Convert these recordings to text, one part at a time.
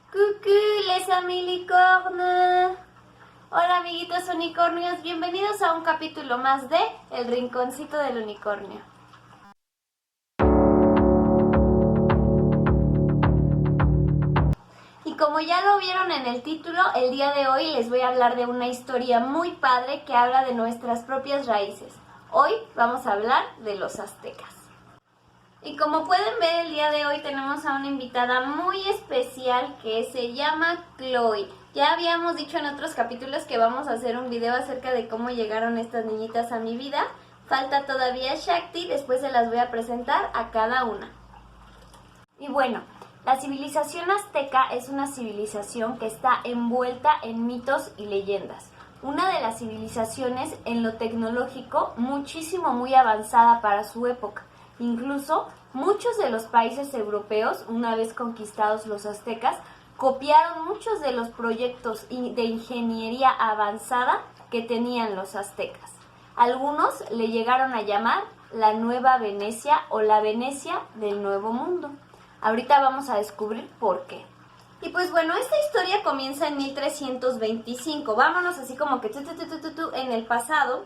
Coucou les amis licornes. Hola amiguitos unicornios, bienvenidos a un capítulo más de El Rinconcito del Unicornio. Y como ya lo vieron en el título, el día de hoy les voy a hablar de una historia muy padre que habla de nuestras propias raíces. Hoy vamos a hablar de los aztecas. Y como pueden ver, el día de hoy tenemos a una invitada muy especial que se llama Chloe. Ya habíamos dicho en otros capítulos que vamos a hacer un video acerca de cómo llegaron estas niñitas a mi vida. Falta todavía Shakti, después se las voy a presentar a cada una. Y bueno, la civilización azteca es una civilización que está envuelta en mitos y leyendas. Una de las civilizaciones en lo tecnológico muchísimo muy avanzada para su época. Incluso muchos de los países europeos, una vez conquistados los aztecas, copiaron muchos de los proyectos de ingeniería avanzada que tenían los aztecas. Algunos le llegaron a llamar la Nueva Venecia o la Venecia del Nuevo Mundo. Ahorita vamos a descubrir por qué. Y pues bueno, esta historia comienza en 1325. Vámonos así como que en el pasado.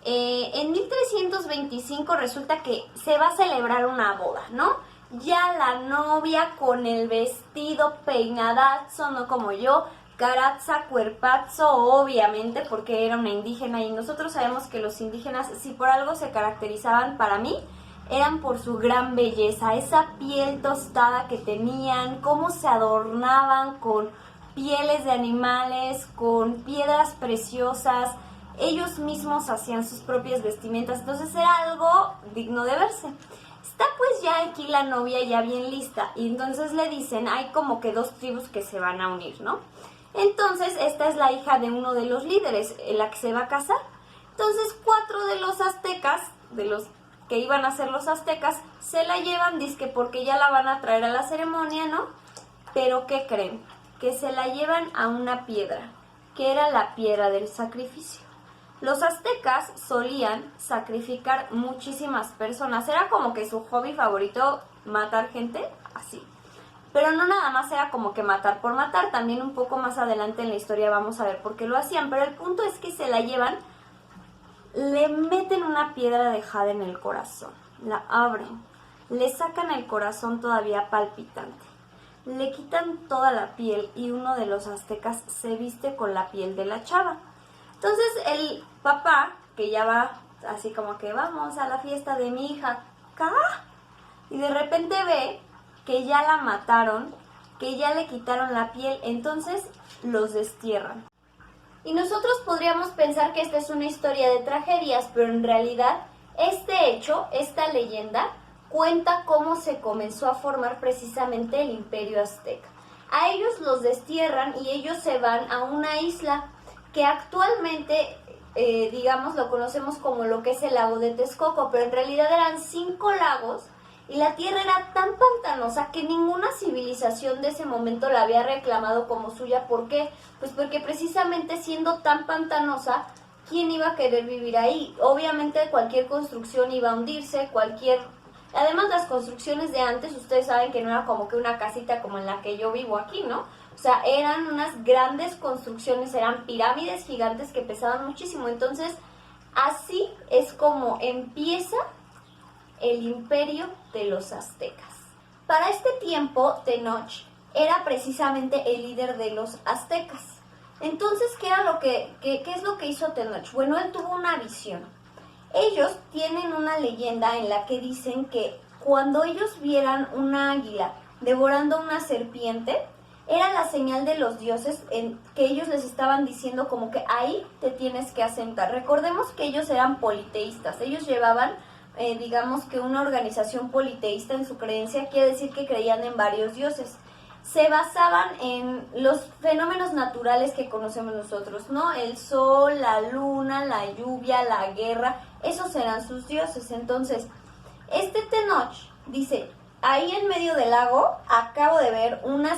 En 1325 resulta que se va a celebrar una boda, ¿no? Ya la novia con el vestido peinadazo, no como yo, caraza, cuerpazo, obviamente, porque era una indígena y nosotros sabemos que los indígenas, si por algo se caracterizaban para mí, eran por su gran belleza, esa piel tostada que tenían, cómo se adornaban con pieles de animales, con piedras preciosas. Ellos mismos hacían sus propias vestimentas, entonces era algo digno de verse. Está pues ya aquí la novia ya bien lista y entonces le dicen, hay como que dos tribus que se van a unir, ¿no? Entonces esta es la hija de uno de los líderes, la que se va a casar. Entonces 4 de los aztecas, de los que iban a ser los aztecas, se la llevan, dizque porque ya la van a traer a la ceremonia, ¿no? Pero ¿qué creen? Que se la llevan a una piedra, que era la piedra del sacrificio. Los aztecas solían sacrificar muchísimas personas. Era como que su hobby favorito matar gente, así. Pero no nada más era como que matar por matar. También un poco más adelante en la historia vamos a ver por qué lo hacían. Pero el punto es que se la llevan, le meten una piedra de jade en el corazón. La abren, le sacan el corazón todavía palpitante. Le quitan toda la piel y uno de los aztecas se viste con la piel de la chava. Entonces el papá, que ya va así como que vamos a la fiesta de mi hija, ¿ca? Y de repente ve que ya la mataron, que ya le quitaron la piel, entonces los destierran. Y nosotros podríamos pensar que esta es una historia de tragedias, pero en realidad este hecho, esta leyenda, cuenta cómo se comenzó a formar precisamente el Imperio Azteca. A ellos los destierran y ellos se van a una isla que actualmente, digamos, lo conocemos como lo que es el lago de Texcoco, pero en realidad eran 5 lagos y la tierra era tan pantanosa que ninguna civilización de ese momento la había reclamado como suya. ¿Por qué? Pues porque precisamente siendo tan pantanosa, ¿quién iba a querer vivir ahí? Obviamente cualquier construcción iba a hundirse, Además, las construcciones de antes, ustedes saben que no era como que una casita como en la que yo vivo aquí, ¿no? O sea, eran unas grandes construcciones, eran pirámides gigantes que pesaban muchísimo. Entonces, así es como empieza el imperio de los aztecas. Para este tiempo, Tenoch era precisamente el líder de los aztecas. Entonces, ¿qué es lo que hizo Tenoch? Bueno, él tuvo una visión. Ellos tienen una leyenda en la que dicen que cuando ellos vieran una águila devorando una serpiente, era la señal de los dioses en que ellos les estaban diciendo como que ahí te tienes que asentar. Recordemos que ellos eran politeístas, ellos llevaban, digamos que una organización politeísta en su creencia, quiere decir que creían en varios dioses. Se basaban en los fenómenos naturales que conocemos nosotros, ¿no? El sol, la luna, la lluvia, la guerra, esos eran sus dioses. Entonces, este Tenoch dice, ahí en medio del lago acabo de ver una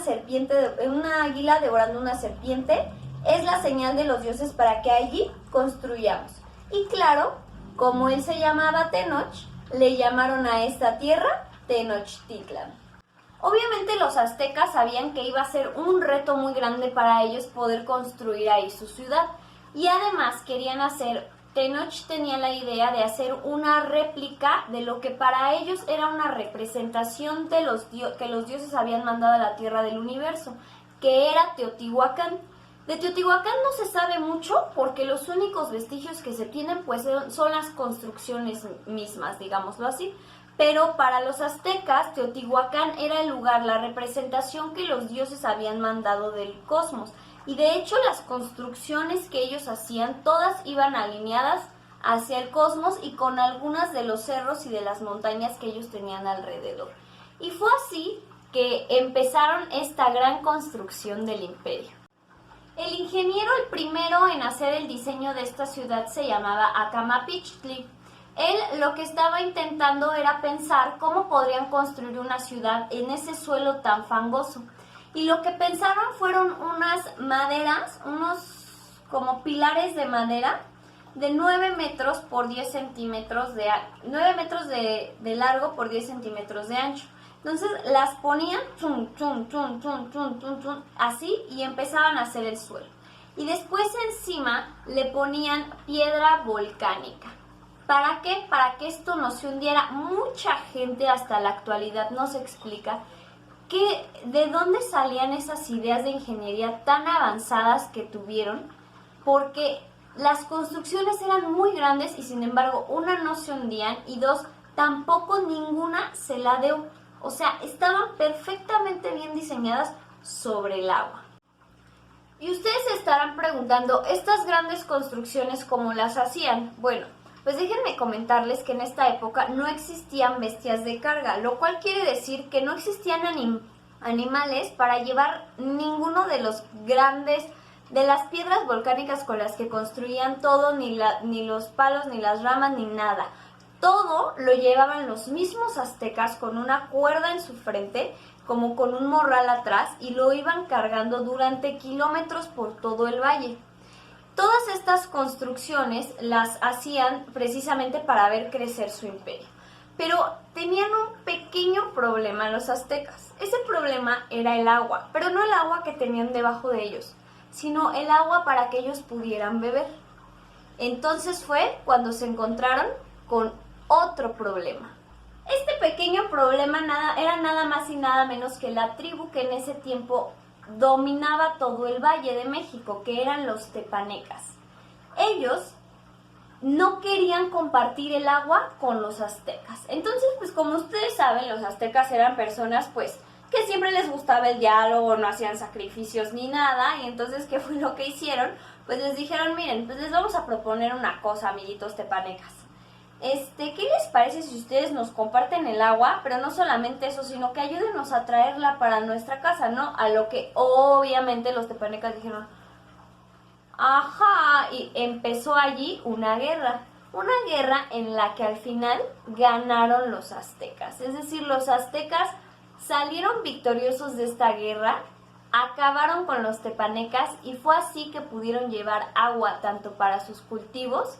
águila devorando una serpiente, es la señal de los dioses para que allí construyamos. Y claro, como él se llamaba Tenoch, le llamaron a esta tierra Tenochtitlan. Obviamente los aztecas sabían que iba a ser un reto muy grande para ellos poder construir ahí su ciudad y además querían hacer, Tenoch tenía la idea de hacer una réplica de lo que para ellos era una representación de que los dioses habían mandado a la tierra del universo, que era Teotihuacán. De Teotihuacán no se sabe mucho porque los únicos vestigios que se tienen pues son las construcciones mismas, digámoslo así. Pero para los aztecas, Teotihuacán era el lugar, la representación que los dioses habían mandado del cosmos. Y de hecho las construcciones que ellos hacían, todas iban alineadas hacia el cosmos y con algunas de los cerros y de las montañas que ellos tenían alrededor. Y fue así que empezaron esta gran construcción del imperio. El ingeniero, el primero en hacer el diseño de esta ciudad, se llamaba Acamapichtli. Él lo que estaba intentando era pensar cómo podrían construir una ciudad en ese suelo tan fangoso. Y lo que pensaron fueron unas maderas, unos como pilares de madera de 9 metros por 10 centímetros de 9 metros de largo por 10 centímetros de ancho. Entonces las ponían así y empezaban a hacer el suelo. Y después encima le ponían piedra volcánica. ¿Para qué? Para que esto no se hundiera. Mucha gente hasta la actualidad no se explica de dónde salían esas ideas de ingeniería tan avanzadas que tuvieron, porque las construcciones eran muy grandes y sin embargo, una, no se hundían y dos, tampoco ninguna se ladeó. O sea, estaban perfectamente bien diseñadas sobre el agua. Y ustedes se estarán preguntando, ¿estas grandes construcciones cómo las hacían? Bueno, pues déjenme comentarles que en esta época no existían bestias de carga, lo cual quiere decir que no existían animales para llevar ninguno de los grandes, de las piedras volcánicas con las que construían todo, ni los palos, ni las ramas, ni nada. Todo lo llevaban los mismos aztecas con una cuerda en su frente, como con un morral atrás, y lo iban cargando durante kilómetros por todo el valle. Todas estas construcciones las hacían precisamente para ver crecer su imperio. Pero tenían un pequeño problema los aztecas. Ese problema era el agua, pero no el agua que tenían debajo de ellos, sino el agua para que ellos pudieran beber. Entonces fue cuando se encontraron con otro problema. Este pequeño problema era nada más y nada menos que la tribu que en ese tiempo dominaba todo el Valle de México, que eran los tepanecas. Ellos no querían compartir el agua con los aztecas. Entonces, pues como ustedes saben, los aztecas eran personas, pues, que siempre les gustaba el diálogo, no hacían sacrificios ni nada, y entonces, ¿qué fue lo que hicieron? Pues les dijeron, miren, pues les vamos a proponer una cosa, amiguitos tepanecas. ¿Qué les parece si ustedes nos comparten el agua? Pero no solamente eso, sino que ayúdenos a traerla para nuestra casa, ¿no? A lo que obviamente los tepanecas dijeron, ajá, y empezó allí una guerra en la que al final ganaron los aztecas. Es decir, los aztecas salieron victoriosos de esta guerra, acabaron con los tepanecas y fue así que pudieron llevar agua tanto para sus cultivos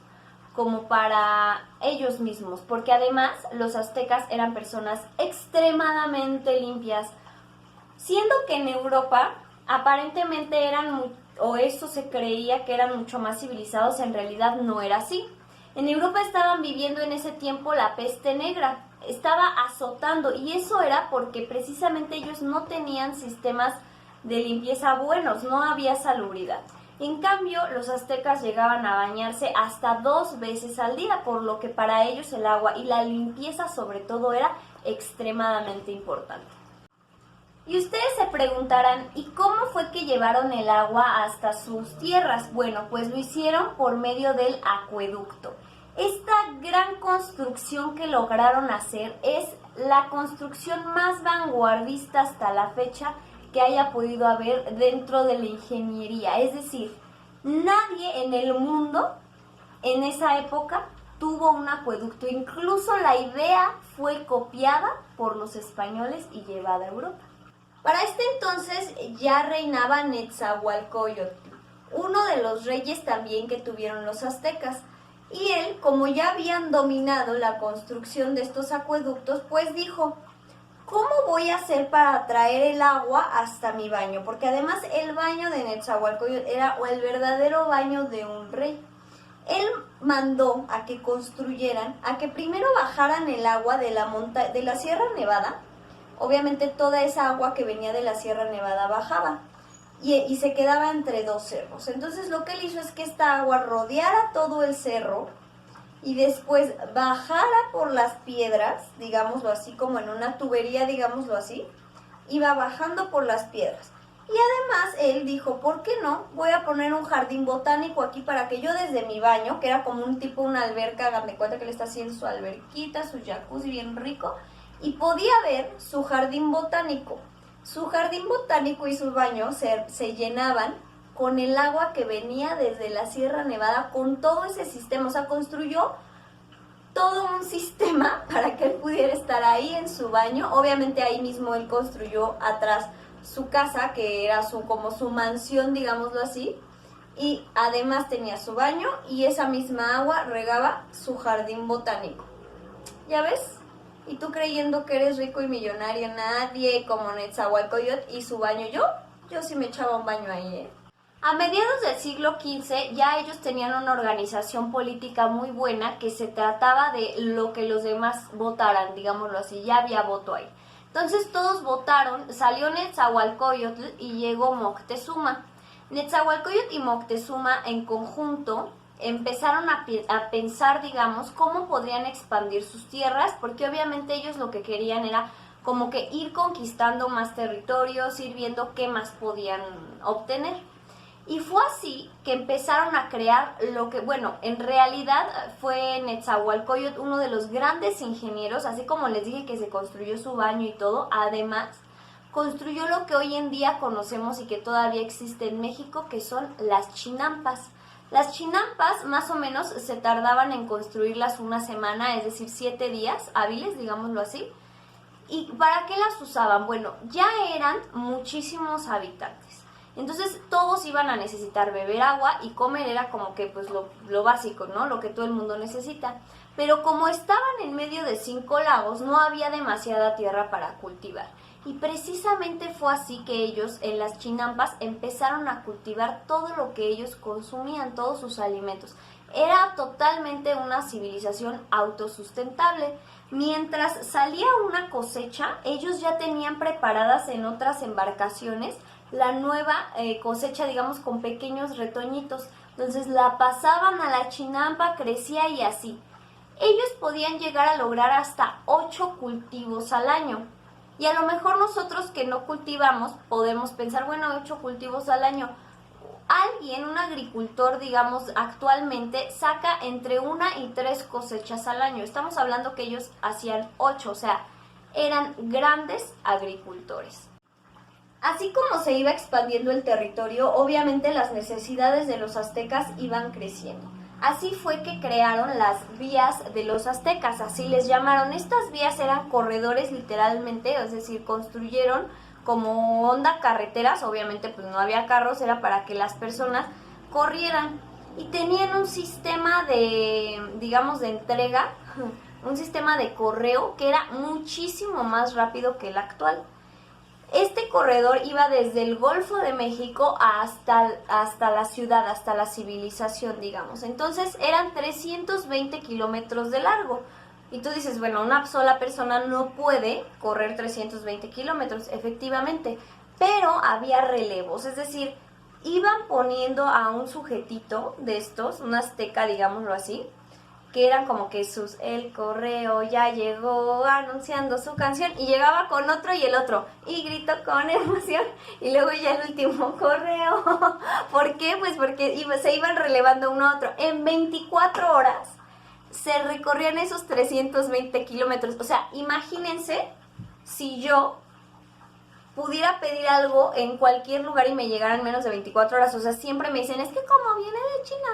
como para ellos mismos, porque además los aztecas eran personas extremadamente limpias, siendo que en Europa aparentemente o eso se creía que eran mucho más civilizados, en realidad no era así. En Europa estaban viviendo en ese tiempo la peste negra, estaba azotando, y eso era porque precisamente ellos no tenían sistemas de limpieza buenos, no había salubridad. En cambio, los aztecas llegaban a bañarse hasta 2 veces al día, por lo que para ellos el agua y la limpieza sobre todo era extremadamente importante. Y ustedes se preguntarán, ¿y cómo fue que llevaron el agua hasta sus tierras? Bueno, pues lo hicieron por medio del acueducto. Esta gran construcción que lograron hacer es la construcción más vanguardista hasta la fecha que haya podido haber dentro de la ingeniería. Es decir, nadie en el mundo en esa época tuvo un acueducto. Incluso la idea fue copiada por los españoles y llevada a Europa. Para este entonces ya reinaba Netzahualcóyotl, uno de los reyes también que tuvieron los aztecas. Y él, como ya habían dominado la construcción de estos acueductos, pues dijo, ¿cómo voy a hacer para traer el agua hasta mi baño? Porque además el baño de Netzahualcóyotl era el verdadero baño de un rey. Él mandó a que construyeran, a que primero bajaran el agua de la Sierra Nevada. Obviamente toda esa agua que venía de la Sierra Nevada bajaba y se quedaba entre dos cerros. Entonces lo que él hizo es que esta agua rodeara todo el cerro y después bajara por las piedras, digámoslo así, como en una tubería, digámoslo así, iba bajando por las piedras. Y además él dijo, ¿por qué no? Voy a poner un jardín botánico aquí para que yo desde mi baño, que era como un tipo una alberca, hagan de cuenta que le está haciendo su alberquita, su jacuzzi bien rico, y podía ver su jardín botánico. Su jardín botánico y su baño se llenaban con el agua que venía desde la Sierra Nevada, con todo ese sistema. O sea, construyó todo un sistema para que él pudiera estar ahí en su baño. Obviamente ahí mismo él construyó atrás su casa, que era como su mansión, digámoslo así, y además tenía su baño y esa misma agua regaba su jardín botánico. ¿Ya ves? Y tú creyendo que eres rico y millonario, nadie como Netzahualcóyotl y su baño. Yo sí me echaba un baño ahí, ¿eh? A mediados del siglo XV ya ellos tenían una organización política muy buena, que se trataba de lo que los demás votaran, digámoslo así, ya había voto ahí. Entonces todos votaron, salió Netzahualcóyotl y llegó Moctezuma. Netzahualcóyotl y Moctezuma en conjunto empezaron a pensar, digamos, cómo podrían expandir sus tierras, porque obviamente ellos lo que querían era como que ir conquistando más territorios, ir viendo qué más podían obtener. Y fue así que empezaron a crear lo que, bueno, en realidad fue Netzahualcóyotl uno de los grandes ingenieros, así como les dije que se construyó su baño y todo, además construyó lo que hoy en día conocemos y que todavía existe en México, que son las chinampas. Las chinampas más o menos se tardaban en construirlas una semana, es decir, 7 días hábiles, digámoslo así. ¿Y para qué las usaban? Bueno, ya eran muchísimos habitantes. Entonces todos iban a necesitar beber agua y comer, era como que pues lo básico, ¿no? Lo que todo el mundo necesita. Pero como estaban en medio de 5 lagos, no había demasiada tierra para cultivar. Y precisamente fue así que ellos en las chinampas empezaron a cultivar todo lo que ellos consumían, todos sus alimentos. Era totalmente una civilización autosustentable. Mientras salía una cosecha, ellos ya tenían preparadas en otras embarcaciones la nueva cosecha, digamos, con pequeños retoñitos. Entonces la pasaban a la chinampa, crecía y así. Ellos podían llegar a lograr hasta 8 cultivos al año. Y a lo mejor nosotros que no cultivamos podemos pensar, bueno, 8 cultivos al año. Alguien, un agricultor, digamos, actualmente saca entre 1 y 3 cosechas al año. Estamos hablando que ellos hacían 8, o sea, eran grandes agricultores. Así como se iba expandiendo el territorio, obviamente las necesidades de los aztecas iban creciendo. Así fue que crearon las vías de los aztecas, así les llamaron. Estas vías eran corredores literalmente, es decir, construyeron como onda carreteras, obviamente pues no había carros, era para que las personas corrieran. Y tenían un sistema de, digamos, de entrega, un sistema de correo que era muchísimo más rápido que el actual. Este corredor iba desde el Golfo de México hasta la ciudad, hasta la civilización, digamos. Entonces eran 320 kilómetros de largo. Y tú dices, bueno, una sola persona no puede correr 320 kilómetros, efectivamente. Pero había relevos, es decir, iban poniendo a un sujetito de estos, un azteca, digámoslo así, que eran como que el correo ya llegó anunciando su canción, y llegaba con otro y el otro, y gritó con emoción, y luego ya el último correo. ¿Por qué? Pues porque se iban relevando uno a otro. En 24 horas se recorrían esos 320 kilómetros. O sea, imagínense si yo pudiera pedir algo en cualquier lugar y me llegara en menos de 24 horas. O sea, siempre me dicen, es que como viene de China,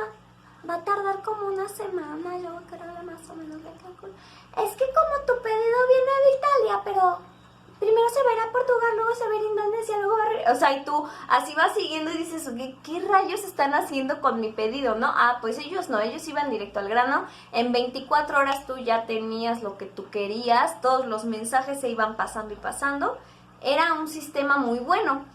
va a tardar como una semana, yo creo que más o menos le calculo. Es que como tu pedido viene de Italia, pero primero se va a ir a Portugal, luego se va a ir a Indonesia, luego va a o sea, y tú así vas siguiendo y dices, ok, ¿qué rayos están haciendo con mi pedido, no? Ah, pues ellos no, ellos iban directo al grano, en 24 horas tú ya tenías lo que tú querías, todos los mensajes se iban pasando y pasando, era un sistema muy bueno.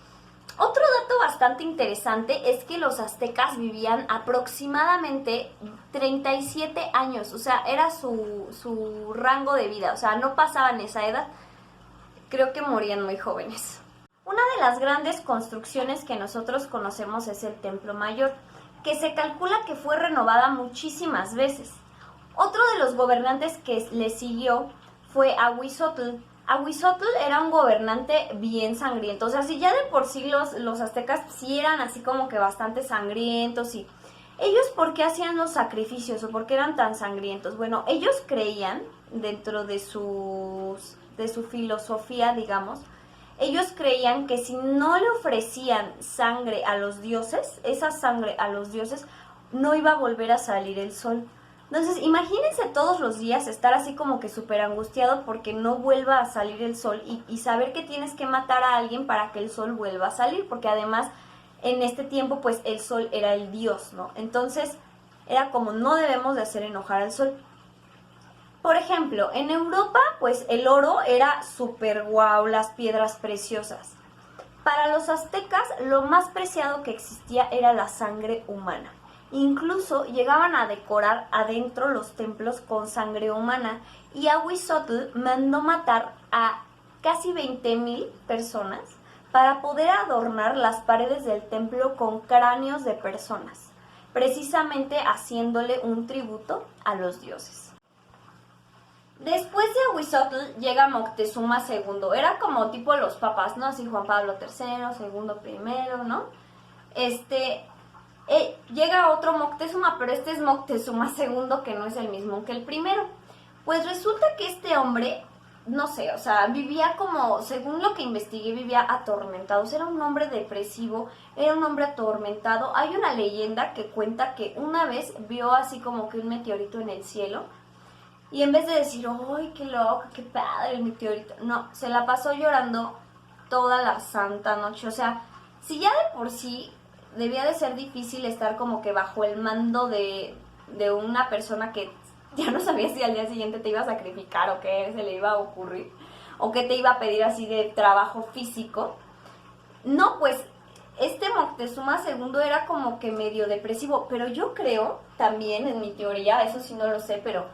Otro dato bastante interesante es que los aztecas vivían aproximadamente 37 años, o sea, era su rango de vida, o sea, no pasaban esa edad. Creo que morían muy jóvenes. Una de las grandes construcciones que nosotros conocemos es el Templo Mayor, que se calcula que fue renovada muchísimas veces. Otro de los gobernantes que le siguió fue Ahuizotl. Ahuizotl era un gobernante bien sangriento, o sea, si ya de por sí los aztecas sí eran así como que bastante sangrientos y ellos ¿por qué hacían los sacrificios o por qué eran tan sangrientos? Bueno, ellos creían dentro de su filosofía, digamos, ellos creían que si no le ofrecían sangre a los dioses, esa sangre a los dioses, no iba a volver a salir el sol. Entonces, imagínense todos los días estar así como que súper angustiado porque no vuelva a salir el sol y saber que tienes que matar a alguien para que el sol vuelva a salir, porque además en este tiempo pues el sol era el dios, ¿no? Entonces, era como no debemos de hacer enojar al sol. Por ejemplo, en Europa, pues el oro era súper guau, las piedras preciosas. Para los aztecas, lo más preciado que existía era la sangre humana. Incluso llegaban a decorar adentro los templos con sangre humana y Ahuizotl mandó matar a casi 20,000 personas para poder adornar las paredes del templo con cráneos de personas, precisamente haciéndole un tributo a los dioses. Después de Ahuizotl llega Moctezuma II, era como tipo los papas, ¿no? Así Juan Pablo III, segundo, primero, ¿no? Llega otro Moctezuma, pero este es Moctezuma II, que no es el mismo que el primero. Pues resulta que este hombre, no sé, o sea, vivía como, según lo que investigué, vivía atormentado. O sea, era un hombre depresivo, era un hombre atormentado. Hay una leyenda que cuenta que una vez vio así como que un meteorito en el cielo. Y en vez de decir, ¡ay, qué loco, qué padre el meteorito! No, se la pasó llorando toda la santa noche. O sea, si ya de por sí debía de ser difícil estar como que bajo el mando de una persona que ya no sabía si al día siguiente te iba a sacrificar o qué se le iba a ocurrir, o qué te iba a pedir así de trabajo físico. No, pues este Moctezuma II era como que medio depresivo, pero yo creo también, en mi teoría, eso sí no lo sé, pero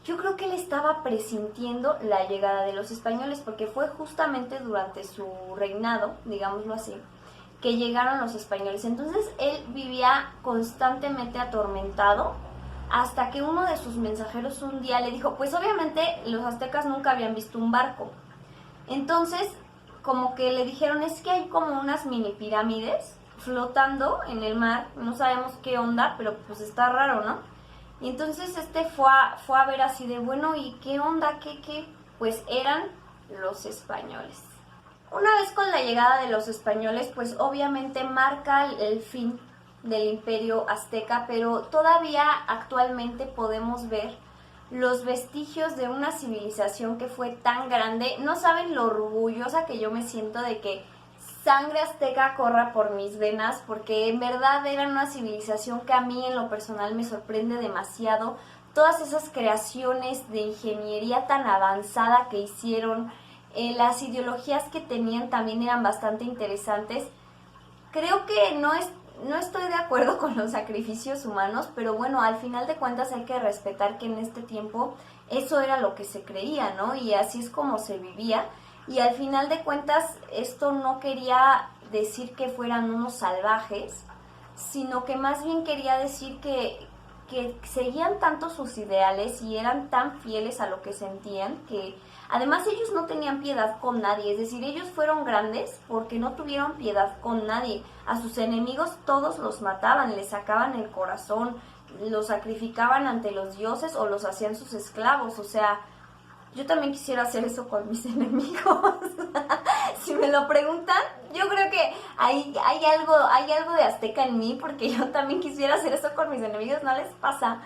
yo creo que él estaba presintiendo la llegada de los españoles, porque fue justamente durante su reinado, digámoslo así, que llegaron los españoles. Entonces él vivía constantemente atormentado hasta que uno de sus mensajeros un día le dijo, pues obviamente los aztecas nunca habían visto un barco. Entonces como que le dijeron, es que hay como unas mini pirámides flotando en el mar, no sabemos qué onda, pero pues está raro, ¿no? Y entonces fue a ver así de, bueno, ¿y qué onda? ¿Qué? Pues eran los españoles. Una vez con la llegada de los españoles, pues obviamente marca el fin del imperio azteca, pero todavía actualmente podemos ver los vestigios de una civilización que fue tan grande. No saben lo orgullosa que yo me siento de que sangre azteca corra por mis venas, porque en verdad era una civilización que a mí en lo personal me sorprende demasiado. Todas esas creaciones de ingeniería tan avanzada que hicieron, las ideologías que tenían también eran bastante interesantes. Creo que no estoy de acuerdo con los sacrificios humanos, pero bueno, al final de cuentas hay que respetar que en este tiempo eso era lo que se creía, ¿no? Y así es como se vivía. Y al final de cuentas esto no quería decir que fueran unos salvajes, sino que más bien quería decir que seguían tanto sus ideales y eran tan fieles a lo que sentían que además ellos no tenían piedad con nadie. Es decir, ellos fueron grandes porque no tuvieron piedad con nadie. A sus enemigos todos los mataban, les sacaban el corazón, los sacrificaban ante los dioses o los hacían sus esclavos. O sea, yo también quisiera hacer eso con mis enemigos. Si me lo preguntan, yo creo que hay algo de azteca en mí, porque yo también quisiera hacer eso con mis enemigos. ¿No les pasa?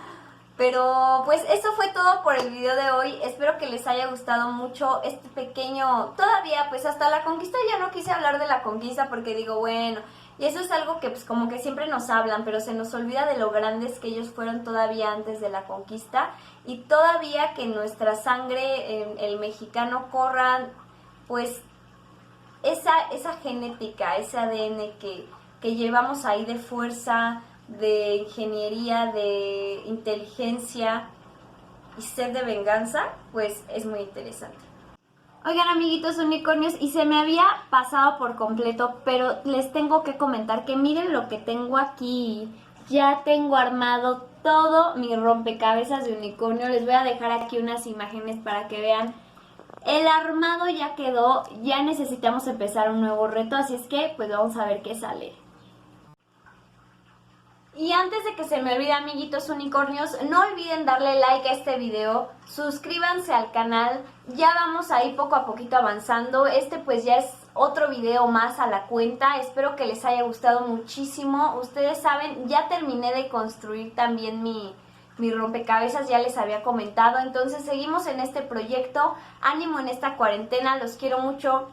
Pero pues eso fue todo por el video de hoy. Espero que les haya gustado mucho este pequeño... Todavía pues hasta la conquista ya no quise hablar de la conquista porque digo, bueno, y eso es algo que pues como que siempre nos hablan, pero se nos olvida de lo grandes que ellos fueron todavía antes de la conquista y todavía que nuestra sangre, el mexicano, corra pues esa genética, ese ADN que llevamos ahí de fuerza, de ingeniería, de inteligencia y sed de venganza, pues es muy interesante. Oigan, amiguitos unicornios, y se me había pasado por completo, pero les tengo que comentar que miren lo que tengo aquí. Ya tengo armado todo mi rompecabezas de unicornio. Les voy a dejar aquí unas imágenes para que vean. El armado ya quedó, ya necesitamos empezar un nuevo reto, así es que pues vamos a ver qué sale. Y antes de que se me olvide, amiguitos unicornios, no olviden darle like a este video, suscríbanse al canal, ya vamos ahí poco a poquito avanzando. Este pues ya es otro video más a la cuenta, espero que les haya gustado muchísimo. Ustedes saben, ya terminé de construir también mi rompecabezas, ya les había comentado, entonces seguimos en este proyecto. Ánimo en esta cuarentena, los quiero mucho.